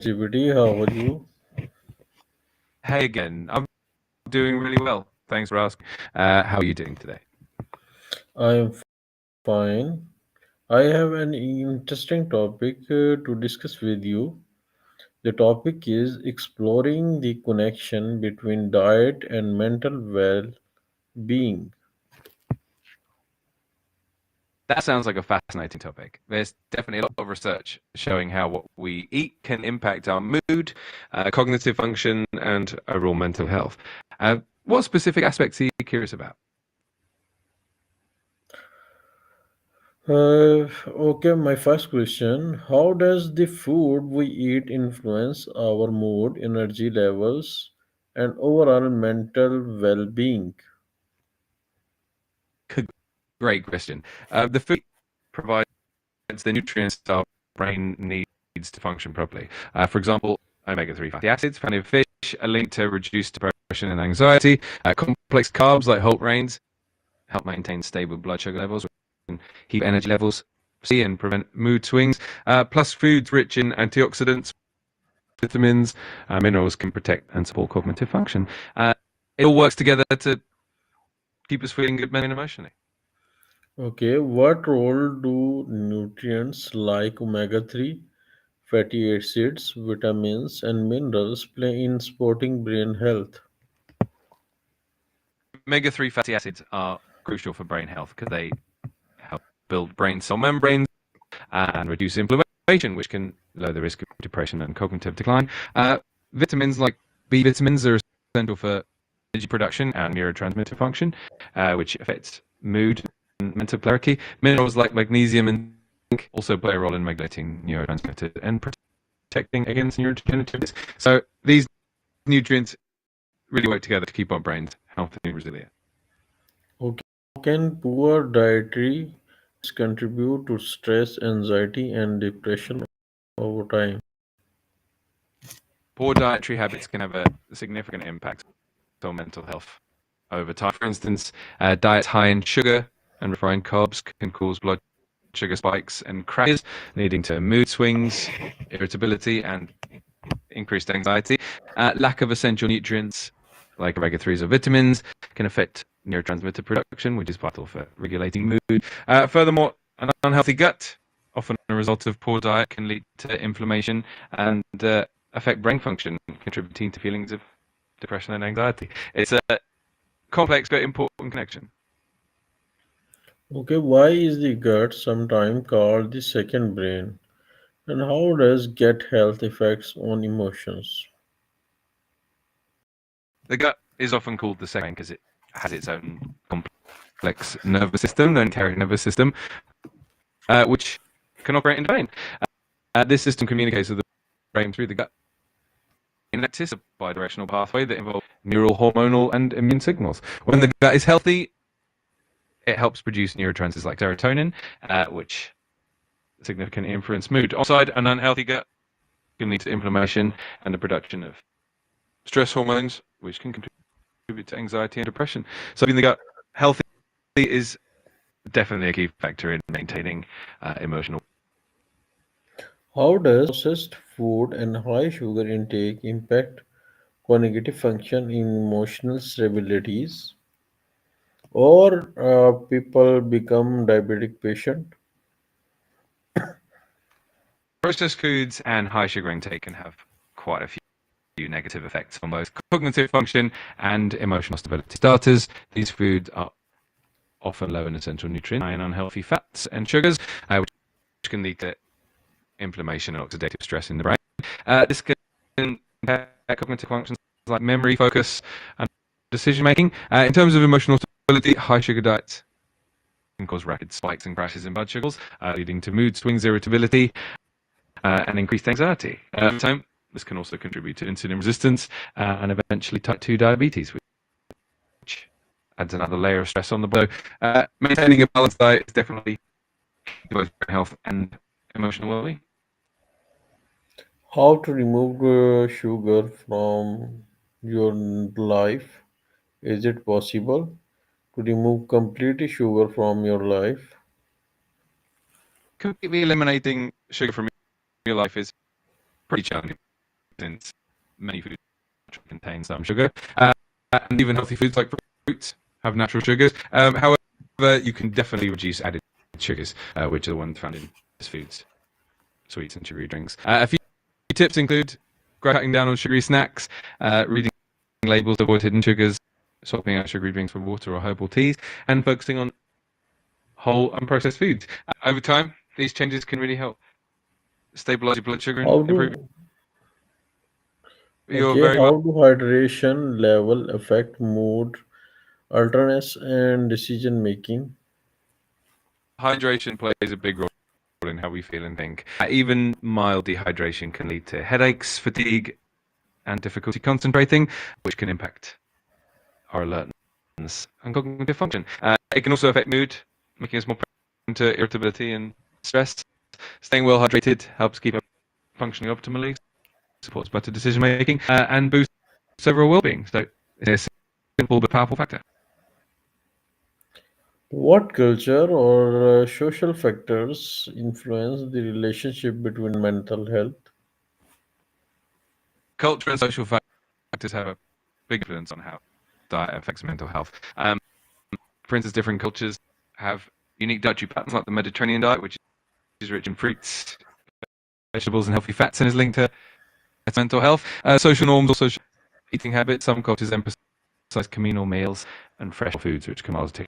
GBD, how are you? Hey again. I'm doing really well. Thanks for asking. How are you doing today? I am fine. I have an interesting topic to discuss with you. The topic is exploring the connection between diet and mental well being. That sounds like a fascinating topic. There's definitely a lot of research showing how what we eat can impact our mood, cognitive function, and overall mental health. What specific aspects are you curious about? Okay, my first question: how does the food we eat influence our mood, energy levels, and overall mental well being? Great question. The food provides the nutrients our brain needs to function properly. For example, omega-3 fatty acids found in fish are linked to reduced depression and anxiety. Complex carbs like whole grains help maintain stable blood sugar levels and keep energy levels and prevent mood swings. Plus, foods rich in antioxidants, vitamins, minerals can protect and support cognitive function. It all works together to keep us feeling good mentally and emotionally. Okay, what role do nutrients like omega 3 fatty acids, vitamins, and minerals play in supporting brain health? Omega-3 fatty acids are crucial for brain health because they help build brain cell membranes and reduce inflammation, which can lower the risk of depression and cognitive decline. Vitamins like B vitamins are essential for energy production and neurotransmitter function, which affects mood and mental clarity. Minerals like magnesium and zinc also play a role in regulating neurotransmitters and protecting against neurodegeneration. So these nutrients really work together to keep our brains healthy and resilient. Okay, how can poor dietary habits contribute to stress, anxiety, and depression over time? Poor dietary habits can have a significant impact on mental health over time. For instance, diets high in sugar and refined carbs can cause blood sugar spikes and crashes, leading to mood swings, irritability, and increased anxiety. Lack of essential nutrients like omega-3s or vitamins can affect neurotransmitter production, which is vital for regulating mood. Furthermore, an unhealthy gut, often a result of poor diet, can lead to inflammation and affect brain function, contributing to feelings of depression and anxiety. It's a complex but important connection. Okay, why is the gut sometimes called the second brain? And how does gut health affects on emotions? The gut is often called the second brain because it has its own complex nervous system, the enteric nervous system, which can operate independently. This system communicates with the brain through the gut. It's a bidirectional pathway that involves neural, hormonal, and immune signals. When the gut is healthy, it helps produce neurotransmitters like serotonin, which significantly influence mood. Alongside an unhealthy gut can lead to inflammation and the production of stress hormones, which can contribute to anxiety and depression. So keeping the gut healthy is definitely a key factor in maintaining emotional. How does processed food and high sugar intake impact cognitive function in emotional stabilities? Or people become diabetic patient? Processed foods and high sugar intake can have quite a few negative effects on both cognitive function and emotional stability. Starters, these foods are often low in essential nutrients, high in unhealthy fats and sugars, which can lead to inflammation and oxidative stress in the brain. This can impact cognitive functions like memory, focus, and decision making. In terms of emotional stability, high sugar diets can cause rapid spikes and crashes in blood sugars, leading to mood swings, irritability, and increased anxiety. Over time, this can also contribute to insulin resistance and eventually type 2 diabetes, which adds another layer of stress on the body. Maintaining a balanced diet is definitely both health and emotional well-being. How to remove sugar from your life? Is it possible to remove completely sugar from your life? Completely eliminating sugar from your life is pretty challenging. since many foods contain some sugar, and even healthy foods like fruits have natural sugars. However, you can definitely reduce added sugars, which are the ones found in foods, sweets, and sugary drinks. A few tips include cutting down on sugary snacks, reading labels to avoid hidden sugars, swapping out sugary drinks for water or herbal teas, and focusing on whole unprocessed foods. Over time, these changes can really help stabilize your blood sugar and How improve do your okay, very well. how do hydration level affect mood, alertness, and decision making? Hydration plays a big role in how we feel and think. Even mild dehydration can lead to headaches, fatigue, and difficulty concentrating, which can impact our alertness and cognitive function. It can also affect mood, making us more prone to irritability and stress. Staying well hydrated helps keep us functioning optimally, supports better decision making, and boosts overall well-being. So it's a simple but powerful factor. What culture or social factors influence the relationship between mental health? Culture and social factors have a big influence on how diet affects mental health. For instance, different cultures have unique dietary patterns, like the Mediterranean diet, which is rich in fruits, vegetables, and healthy fats, and is linked to mental health. Social norms also eating habits. Some cultures emphasize communal meals and fresh foods, which can positively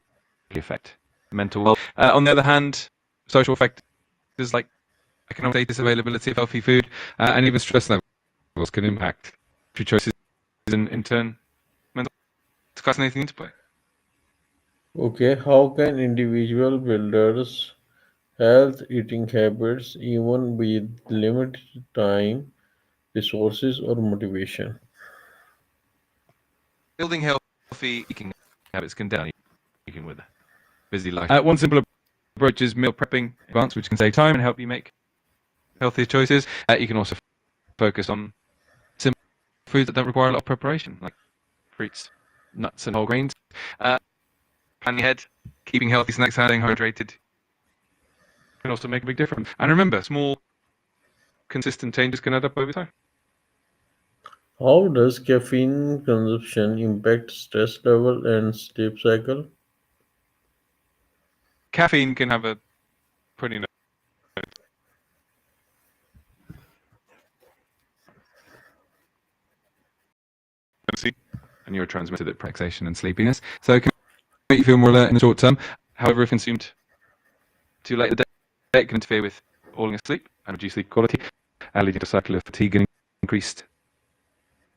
affect mental health. On the other hand, social factors like economic status, availability of healthy food, and even stress levels can impact food choices and, in turn, mental health. It's a fascinating interplay. Okay, how can individual builders health eating habits even with limited time, resources, or motivation? Building healthy eating habits can down eating with a busy life. One simple approach is meal prepping in advance, which can save time and help you make healthier choices. You can also focus on simple foods that don't require a lot of preparation, like fruits, nuts, and whole grains. Uh, Planning ahead, keeping healthy snacks, staying hydrated can also make a big difference. And remember, small, consistent changes can add up over time. How does caffeine consumption impact stress level and sleep cycle? Caffeine can have a pretty noticeable and neurotransmitter that relaxation and sleepiness. So it can make you feel more alert in the short term. However, if consumed too late in the day, it can interfere with falling asleep and reduce sleep quality, leading to a cycle of fatigue and increased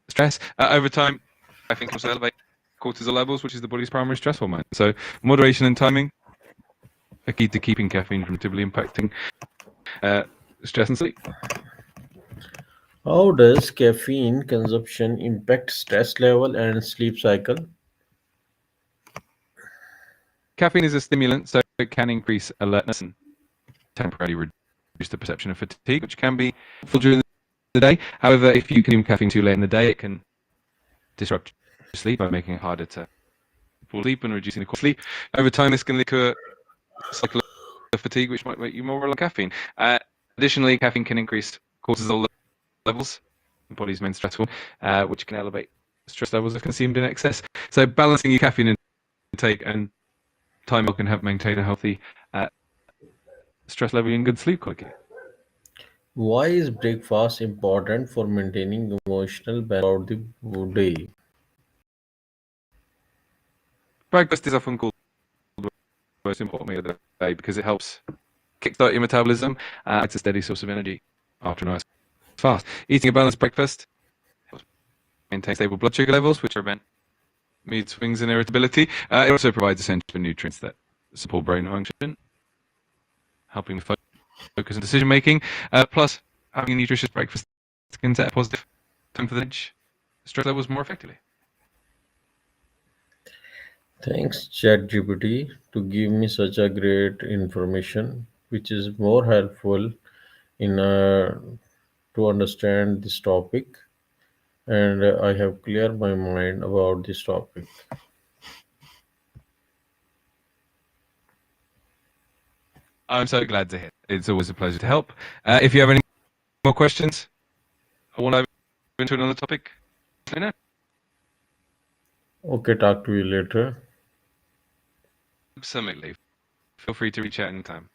stress. Over time, caffeine can also elevate cortisol levels, which is the body's primary stress hormone. So moderation and timing are key to keeping caffeine from negatively impacting stress and sleep. How does caffeine consumption impact stress level and sleep cycle? Caffeine is a stimulant, so it can increase alertness and temporarily reduce the perception of fatigue, which can be helpful during the day. However, if you consume caffeine too late in the day, it can disrupt your sleep by making it harder to fall asleep and reducing the quality of sleep. Over time, this can lead to a cycle of fatigue, which might make you more reliant on caffeine. Additionally, caffeine can increase cortisol levels, the body's main stress hormone, which can elevate stress levels if consumed in excess. So balancing your caffeine intake and time can help maintain a healthy stress level and good sleep quality. Why is breakfast important for maintaining emotional balance throughout the day? Breakfast is often called the most important meal of the day because it helps kickstart your metabolism. It's a steady source of energy after a nice fast. Eating a balanced breakfast helps maintain stable blood sugar levels, which prevent mood swings and irritability. It also provides essential nutrients that support brain function, helping with focus and decision making. Plus, having a nutritious breakfast can set a positive tone for the manage stress levels more effectively. Thanks, ChatGPT, to give me such a great information, which is more helpful in to understand this topic, and I have cleared my mind about this topic. I'm so glad to hear. It's always a pleasure to help. If you have any more questions, I want to into another topic? Lena? Okay, talk to you later. Absolutely. Feel free to reach out anytime.